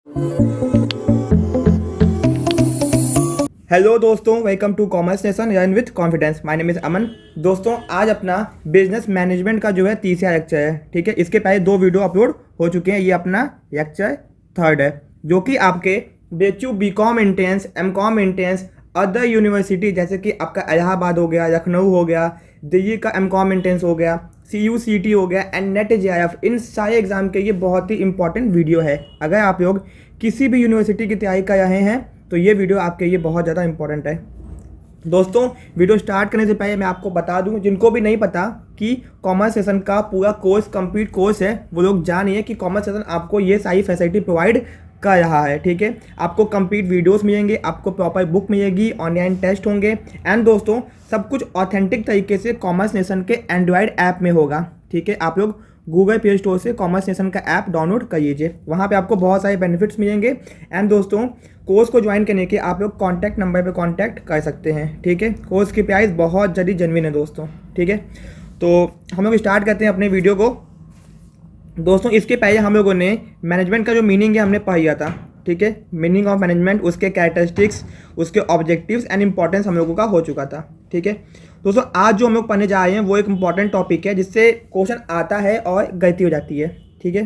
Hello दोस्तों, welcome to commerce nation run with confidence. My name is Aman. दोस्तों, आज अपना बिजनेस मैनेजमेंट का जो है तीसरा लेक्चर है। ठीक है, इसके पहले 2 वीडियो अपलोड हो चुके हैं। ये अपना लेक्चर 3rd है, जो कि आपके BHU BCom entrance, MCom entrance, other university जैसे कि आपका इलाहाबाद हो गया, लखनऊ हो गया, दिल्ली का MCom एंट्रेंस हो गया, CU CT हो गया एंड नेट JRF, इन सारे एग्जाम के ये बहुत ही इंपॉर्टेंट वीडियो है। अगर आप लोग किसी भी यूनिवर्सिटी की तैयारी कर रहे हैं तो ये वीडियो आपके लिए बहुत ज़्यादा इंपॉर्टेंट है। दोस्तों, वीडियो स्टार्ट करने से पहले मैं आपको बता दूं, जिनको भी नहीं पता कि कॉमर्स सेशन का पूरा कोर्स कंप्लीट कोर्स है, वो लोग जानिए कि कॉमर्स सेशन आपको ये सारी फैसिलिटी प्रोवाइड कर रहा है। ठीक है, आपको कंप्लीट वीडियोस मिलेंगे, आपको प्रॉपर बुक मिलेगी, ऑनलाइन टेस्ट होंगे एंड दोस्तों सब कुछ ऑथेंटिक तरीके से कॉमर्स नेशन के एंड्रॉयड ऐप में होगा। ठीक है, आप लोग गूगल प्ले स्टोर से कॉमर्स नेशन का ऐप डाउनलोड कर लीजिए, वहाँ पे आपको बहुत सारे बेनिफिट्स मिलेंगे एंड दोस्तों कोर्स को ज्वाइन करने के आप लोग कॉन्टैक्ट नंबर पे कांटेक्ट कर सकते हैं। ठीक है, कोर्स की प्राइस बहुत जल्दी जेन्युइन है दोस्तों। ठीक है, तो हम लोग स्टार्ट करते हैं अपने वीडियो को। दोस्तों, इसके पहले हम लोगों ने मैनेजमेंट का जो मीनिंग है हमने पढ़ लिया था। ठीक है, मीनिंग ऑफ मैनेजमेंट, उसके कैरेक्टरिस्टिक्स, उसके ऑब्जेक्टिव्स एंड इंपॉर्टेंस हम लोगों का हो चुका था। ठीक है दोस्तों, आज जो हम लोग पढ़ने जा रहे हैं वो एक इंपॉर्टेंट टॉपिक है जिससे क्वेश्चन आता है और गलती हो जाती है। ठीक है,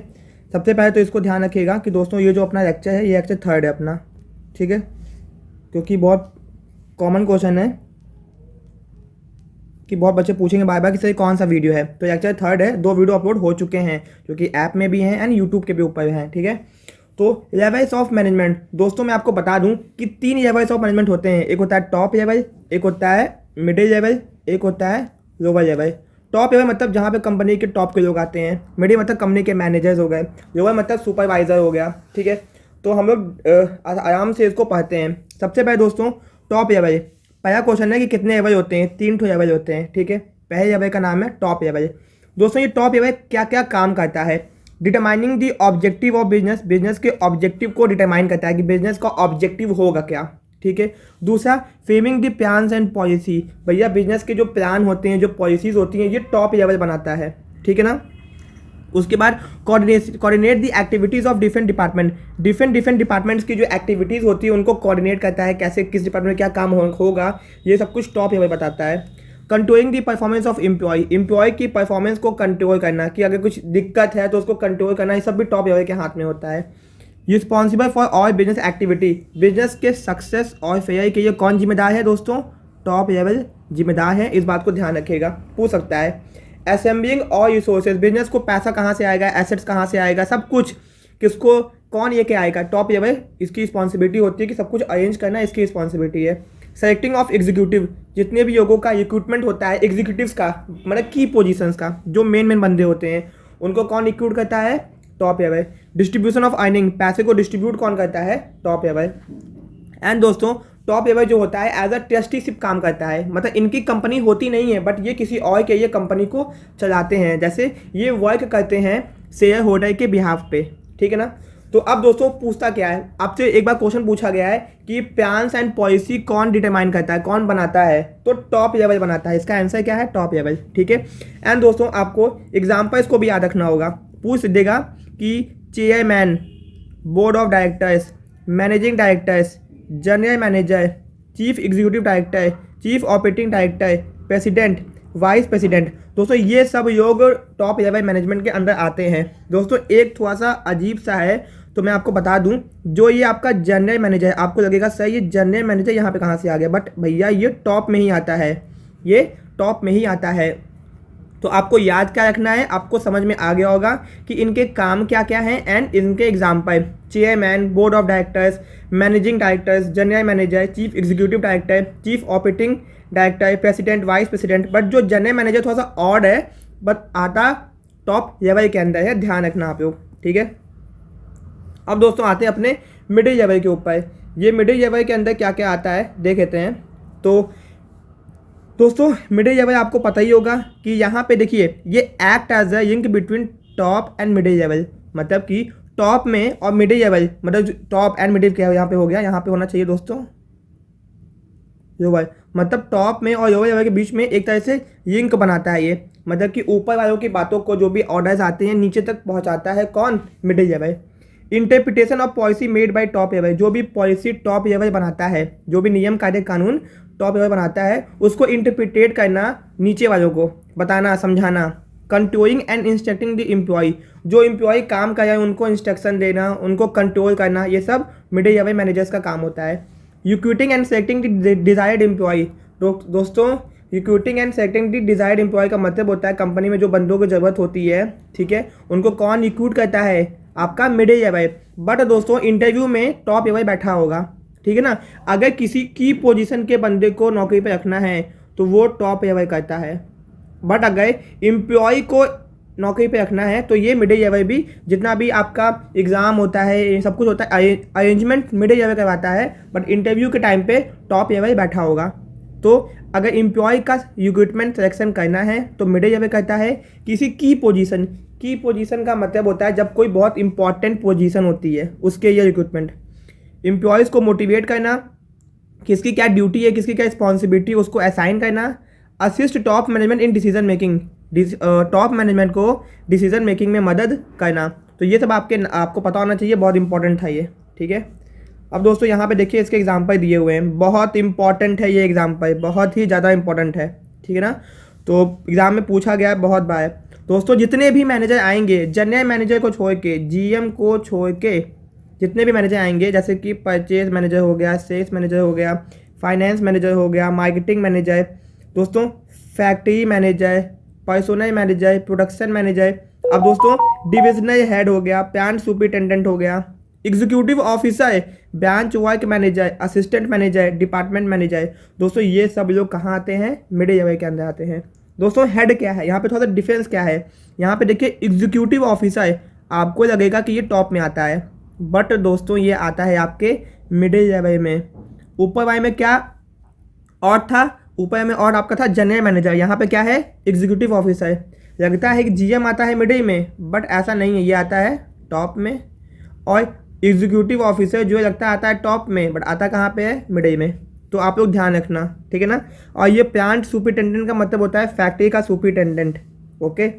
सबसे पहले तो इसको ध्यान रखिएगा कि दोस्तों ये जो अपना लेक्चर है ये लेक्चर 3rd है अपना। ठीक है, क्योंकि बहुत कॉमन क्वेश्चन है कि बहुत बच्चे पूछेंगे बार बार कि सर कौन सा वीडियो है। तो लेक्चर 3rd है, 2 वीडियो अपलोड हो चुके हैं जो कि ऐप में भी हैं एंड यूट्यूब के भी ऊपर हैं। ठीक है, तो लेवल्स ऑफ मैनेजमेंट, दोस्तों मैं आपको बता दूं कि 3 लेवल्स ऑफ मैनेजमेंट होते हैं। एक होता है टॉप लेवल, एक होता है मिडिल लेवल, एक होता है लोअर लेवल। टॉप लेवल मतलब जहाँ पे कंपनी के टॉप के लोग आते हैं, मिडिल मतलब कंपनी के मैनेजर्स हो गए, लोअर मतलब सुपरवाइजर हो गया। ठीक है, तो हम लोग आराम से इसको पढ़ते हैं। सबसे पहले दोस्तों टॉप लेवल, पहला क्वेश्चन है कि कितने लेवल होते हैं। 3 ठो लेवल होते हैं। ठीक है, पहले लेवल का नाम है टॉप लेवल। दोस्तों ये टॉप लेवल क्या क्या काम करता है? Determining the objective of business, business के ऑब्जेक्टिव को डिटरमाइन करता है कि बिजनेस का ऑब्जेक्टिव होगा क्या। ठीक है, दूसरा framing the plans and policy, भैया बिजनेस के जो प्लान होते हैं, जो पॉलिसीज होती हैं, ये टॉप लेवल बनाता है। ठीक है ना, उसके बाद coordinate the activities of different department, different departments की जो एक्टिविटीज़ होती है उनको कोऑर्डिनेट करता है, कैसे किस डिपार्टमेंट में क्या काम होगा, ये सब कुछ टॉप लेवल बताता है। Controlling the performance of employ की परफॉर्मेंस को कंट्रोल करना, कि अगर कुछ दिक्कत है तो उसको कंट्रोल करना, ये सब भी टॉप लेवल के हाथ में होता है। Responsible for all business activity, business के सक्सेस और फेयर के लिए कौन जिम्मेदार है दोस्तों? टॉप लेवल जिम्मेदार है, इस बात को ध्यान रखिएगा, पूछ सकता है। असेंबलिंग और रिसोर्सेज, बिजनेस को पैसा कहाँ से आएगा, एसेट्स कहाँ से आएगा, सब कुछ किसको कौन ये क्या आएगा, टॉप लेवल इसकी रिस्पॉन्सिबिलिटी होती है कि सब कुछ अरेंज करना इसकी रिस्पॉन्सिबिलिटी है। सेलेक्टिंग ऑफ एग्जीक्यूटिव, जितने भी लोगों का रिक्रूटमेंट होता है, एग्जीक्यूटिव्स का मतलब की पोजीशंस का, जो मेन बंदे होते हैं उनको कौन रिक्रूट करता है? Top level. Distribution of earning, पैसे को डिस्ट्रीब्यूट कौन करता है? Top level. एंड दोस्तों टॉप लेवल जो होता है एज अ ट्रस्टीशिप काम करता है, मतलब इनकी कंपनी होती नहीं है बट ये किसी और के ये कंपनी को चलाते हैं, जैसे ये वर्क करते हैं शेयर होल्डर के बिहाफ पे। ठीक है ना, तो अब दोस्तों पूछता क्या है, आपसे एक बार क्वेश्चन पूछा गया है कि प्लान्स एंड पॉलिसी कौन डिटरमाइन करता है, कौन बनाता है? तो टॉप लेवल बनाता है, इसका आंसर क्या है? Top level. ठीक है, एंड दोस्तों आपको एग्जाम्पल्स को भी याद रखना होगा, पूछ देगा कि chairman, board of directors, managing directors, general manager, chief executive director, chief operating director, president, vice president, दोस्तों ये सब लोग टॉप लेवल मैनेजमेंट के अंदर आते हैं। दोस्तों एक थोड़ा सा अजीब सा है तो मैं आपको बता दूं, जो ये आपका जनरल मैनेजर है, आपको लगेगा सर ये जनरल मैनेजर यहाँ पे कहाँ से आ गया, बट भैया ये टॉप में ही आता है, ये टॉप में ही आता है। तो आपको याद क्या रखना है, आपको समझ में आ गया होगा कि इनके काम क्या क्या हैं एंड इनके example, chairman, board of directors, managing directors, general manager, chief executive director, chief operating director, president, vice president. But जो जनरल मैनेजर थोड़ा सा ऑड है बट आता टॉप लेवल के अंदर है, ध्यान रखना आप लोग। ठीक है, अब दोस्तों आते हैं अपने मिडिल लेवल के ऊपर। ये मिडिल लेवल के अंदर क्या क्या आता है देख लेते हैं। तो दोस्तों मिडिल लेवल आपको पता ही होगा कि यहाँ पे देखिए ये act as a link between top and middle level, मतलब कि टॉप में और मिडिल लेवल, मतलब टॉप एंड मिडिल क्या यहाँ पे हो गया, यहाँ पे होना चाहिए दोस्तों लोअर, मतलब टॉप में और लोअर लेवल के बीच में एक तरह से लिंक बनाता है ये, मतलब कि ऊपर वालों की बातों को जो भी ऑर्डर्स आते हैं नीचे तक पहुँचाता है कौन? Middle level. Interpretation of policy made by top level, जो भी पॉलिसी टॉप लेवल बनाता है, जो भी नियम कायदे कानून टॉप लेवल बनाता है उसको इंटरप्रिटेट करना, नीचे वालों को बताना समझाना। Controlling and instructing the employ, जो एम्प्लॉय काम कर रहे हैं उनको इंस्ट्रक्शन देना, उनको कंट्रोल करना, ये सब मिडिल लेवल मैनेजर्स का काम होता है। Recruiting and selecting the desired employ, दोस्तों recruiting and selecting the desired employ का मतलब होता है कंपनी में जो बंदों की ज़रूरत होती है, ठीक है, उनको कौन रिक्रूट करता है, आपका मिडिल लेवल। बट दोस्तों इंटरव्यू में टॉप लेवल बैठा होगा, ठीक है ना। अगर किसी की पोजीशन के बंदे को नौकरी पे रखना है तो वो टॉप लेवल करता है, बट अगर एम्प्लॉय को नौकरी पे रखना है तो ये मिडिल लेवल भी, जितना भी आपका एग्ज़ाम होता है, ये सब कुछ होता है, अरेंजमेंट मिडिल लेवल करवाता है, बट इंटरव्यू के टाइम पे टॉप लेवल बैठा होगा। तो अगर एम्प्लॉय का रिक्रूटमेंट सिलेक्शन करना है तो मिडिल लेवल करता है। किसी की पोजीशन का मतलब होता है जब कोई बहुत इंपॉर्टेंट पोजीशन होती है उसके लिए रिक्रूटमेंट। एम्प्लॉयज़ को मोटिवेट करना, किसकी क्या ड्यूटी है, किसकी क्या रिस्पॉन्सिबिलिटी है, उसको असाइन करना। Assist top management in decision making, top management को डिसीजन मेकिंग में मदद करना। तो ये सब आपको पता होना चाहिए, बहुत इंपॉर्टेंट था ये, ठीक है। अब दोस्तों यहाँ पे देखिए इसके एग्जाम्पल दिए हुए हैं, बहुत इंपॉर्टेंट है ये एग्जाम्पल, बहुत ही ज़्यादा इंपॉर्टेंट है, ठीक है ना। तो एग्ज़ाम में पूछा गया है बहुत बार। दोस्तों जितने भी मैनेजर आएंगे, जनरल मैनेजर को छोड़ के, जीएम को छोड़ के जितने भी मैनेजर आएंगे, जैसे कि परचेज मैनेजर हो गया, सेल्स मैनेजर हो गया, फाइनेंस मैनेजर हो गया, मार्केटिंग मैनेजर, दोस्तों factory manager, personnel manager, production manager, अब दोस्तों डिविजनल हेड हो गया, प्लांट सुपरिटेंडेंट हो गया, executive officer, branch work manager, assistant manager, department manager. दोस्तों ये सब लोग कहाँ आते हैं, मिडिल लेवल के अंदर आते हैं। दोस्तों हेड क्या है, यहाँ पे थोड़ा सा डिफरेंस क्या है, यहाँ पे देखिए एग्जीक्यूटिव ऑफिसर आपको लगेगा कि ये टॉप में आता है, बट दोस्तों ये आता है आपके मिडिल लेवल में। ऊपर वाले में क्या और था, ऊपर में और आपका था जनरल मैनेजर, यहाँ पे क्या है एग्जीक्यूटिव ऑफिसर। लगता है कि जीएम आता है मिडिल में, बट ऐसा नहीं है, ये आता है टॉप में। और एग्जीक्यूटिव ऑफिसर जो लगता आता है टॉप में, बट आता कहाँ पे है, मिडिल में। तो आप लोग ध्यान रखना, ठीक है ना। और ये प्लांट सुपरिटेंडेंट का मतलब होता है फैक्ट्री का सुपरिटेंडेंट, ओके।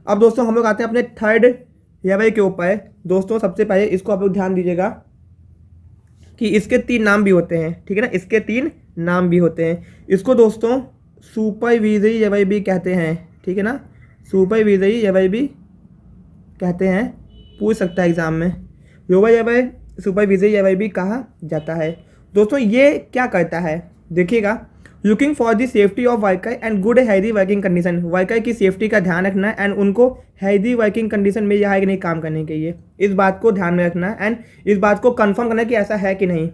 अब दोस्तों हम लोग आते हैं अपने थर्ड लेवल के ऊपर। दोस्तों सबसे पहले इसको आप लोग ध्यान दीजिएगा कि इसके 3 नाम भी होते हैं, ठीक है ना, इसके 3 नाम भी होते हैं। इसको दोस्तों सुपरवाइजरी लेवल भी कहते हैं, ठीक है ना, सुपरवाइजरी लेवल भी कहते हैं, पूछ सकता है एग्जाम में। लोअर लेवल सुपरवाइजरी लेवल भी कहा जाता है। दोस्तों ये क्या करता है, देखिएगा, looking for the safety of worker and good healthy working condition, worker की सेफ्टी का ध्यान रखना एंड उनको हेल्दी वर्किंग कंडीशन में है कि नहीं काम करने के लिए, इस बात को ध्यान में रखना एंड इस बात को कंफर्म करना कि ऐसा है कि नहीं।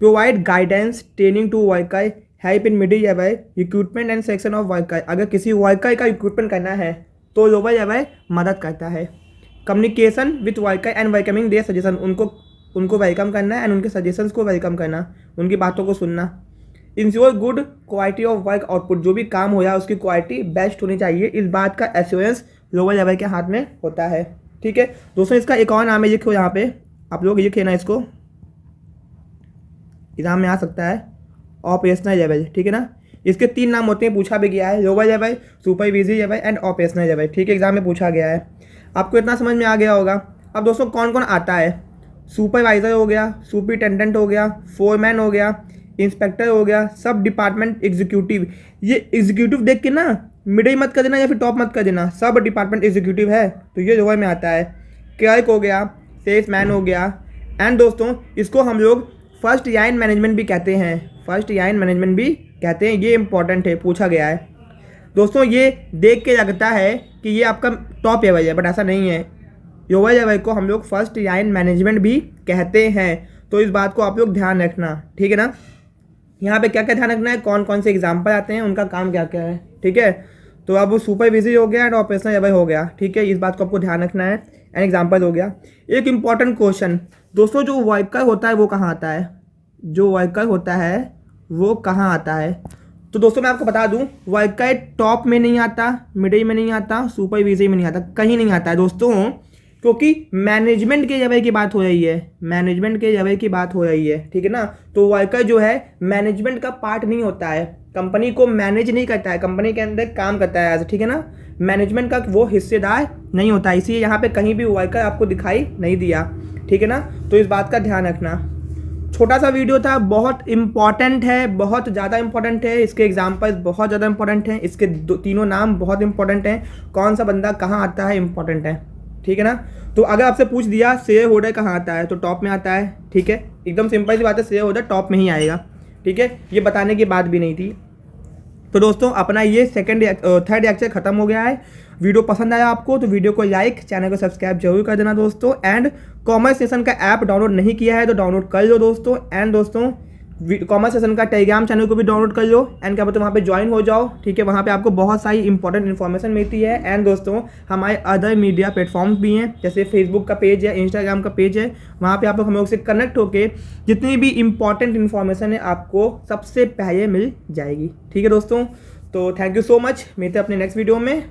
Provide guidance training to worker, help in middle level recruitment and selection of worker, अगर किसी वर्कर का रिक्रूटमेंट करना है तो लोअर लेवल मदद करता है। Communication with worker and welcoming their suggestion, उनको वेलकम करना एंड उनके सजेशंस को वेलकम करना, उनकी बातों को सुनना। Ensure good quality of work output, जो भी काम हो रहा है उसकी क्वालिटी बेस्ट होनी चाहिए, इस बात का एश्योरेंस लोअर लेवल के हाथ में होता है, ठीक है। दोस्तों इसका एक और नाम है, लिखो यहाँ पे आप लोग, लिखे ना इसको, एग्जाम में आ सकता है, ऑपरेशनल लेवल, ठीक है ना। इसके 3 नाम होते हैं, पूछा भी गया है, lower level, supervisory level and operational level, ठीक है, एग्जाम में पूछा गया है। आपको इतना समझ में आ गया होगा। अब दोस्तों कौन कौन आता है, सुपरवाइज़र हो गया, सुपरिटेंडेंट हो गया, फोरमैन हो गया, इंस्पेक्टर हो गया, सब डिपार्टमेंट एग्जीक्यूटिव। ये एग्जीक्यूटिव देख के ना मिडिल मत कर देना या फिर टॉप मत कर देना, सब डिपार्टमेंट एग्जीक्यूटिव है तो ये लोअर में आता है। क्लर्क हो गया, सेल्समैन हो गया, एंड दोस्तों इसको हम लोग फर्स्ट लाइन मैनेजमेंट भी कहते हैं, फर्स्ट लाइन मैनेजमेंट भी कहते हैं, ये इंपॉर्टेंट है, पूछा गया है। दोस्तों ये देख के लगता है कि ये आपका टॉप लेवल है, बट ऐसा नहीं है, लोअर लेवल को हम लोग फर्स्ट लाइन मैनेजमेंट भी कहते हैं, तो इस बात को आप लोग ध्यान रखना, ठीक है ना। यहाँ पे क्या क्या ध्यान रखना है, कौन कौन से एग्जाम्पल आते हैं, उनका काम क्या क्या है, ठीक है। तो अब सुपरवाइजरी हो गया एंड ऑपरेशनल लेवल हो गया, ठीक है, इस बात को आपको ध्यान रखना है, एंड एग्जाम्पल हो गया। एक इंपॉर्टेंट क्वेश्चन दोस्तों, जो वर्कर होता है वो कहाँ आता है, जो वर्कर होता है वो कहाँ आता है। तो दोस्तों मैं आपको बता दूं, वर्कर टॉप में नहीं आता, मिडिल में नहीं आता, सुपरवाइजरी में नहीं आता, कहीं नहीं आता है दोस्तों, क्योंकि मैनेजमेंट के लेवल की बात हो रही है, मैनेजमेंट के लेवल की बात हो रही है, ठीक है ना। तो वर्कर जो है मैनेजमेंट का पार्ट नहीं होता है, कंपनी को मैनेज नहीं करता है, कंपनी के अंदर काम करता है ऐसे, ठीक है ना, मैनेजमेंट का वो हिस्सेदार नहीं होता है, इसीलिए यहाँ पे कहीं भी वर्कर आपको दिखाई नहीं दिया। ठीक है ना। तो इस बात का ध्यान रखना। छोटा सा वीडियो था, बहुत इंपॉर्टेंट है, बहुत ज़्यादा इंपॉर्टेंट है। इसके एग्जाम्पल्स बहुत ज़्यादा इंपॉर्टेंट हैं, इसके तीनों नाम बहुत इंपॉर्टेंट हैं, कौन सा बंदा कहाँ आता है इंपॉर्टेंट है, ठीक है ना। तो अगर आपसे पूछ दिया श्रेय होडर कहाँ आता है, तो टॉप में आता है, ठीक है। एकदम सिंपल सी बात है, श्रेय होडर टॉप में ही आएगा, ठीक है। ये बताने की बात भी नहीं थी। तो दोस्तों अपना ये थर्ड लेक्चर खत्म हो गया है। वीडियो पसंद आया आपको तो वीडियो को लाइक, चैनल को सब्सक्राइब जरूर कर देना दोस्तों। एंड कॉमर्स सेशन का ऐप डाउनलोड नहीं किया है तो डाउनलोड कर लो दोस्तों। एंड दोस्तों कॉमर्स सेशन का टेलीग्राम चैनल को भी डाउनलोड कर लो एंड क्या बोलते हैं वहाँ पे ज्वाइन हो जाओ, ठीक है। वहाँ पे आपको बहुत सारी इंपॉर्टेंट इन्फॉर्मेशन मिलती है। एंड दोस्तों हमारे अदर मीडिया प्लेटफॉर्म्स भी हैं, जैसे फेसबुक का पेज है, इंस्टाग्राम का पेज है, वहाँ पे आप लोग हम लोग से कनेक्ट होकर जितनी भी इंपॉर्टेंट इन्फॉर्मेशन है आपको सबसे पहले मिल जाएगी, ठीक है दोस्तों। तो थैंक यू सो मच, मिलते हैं अपने नेक्स्ट वीडियो में।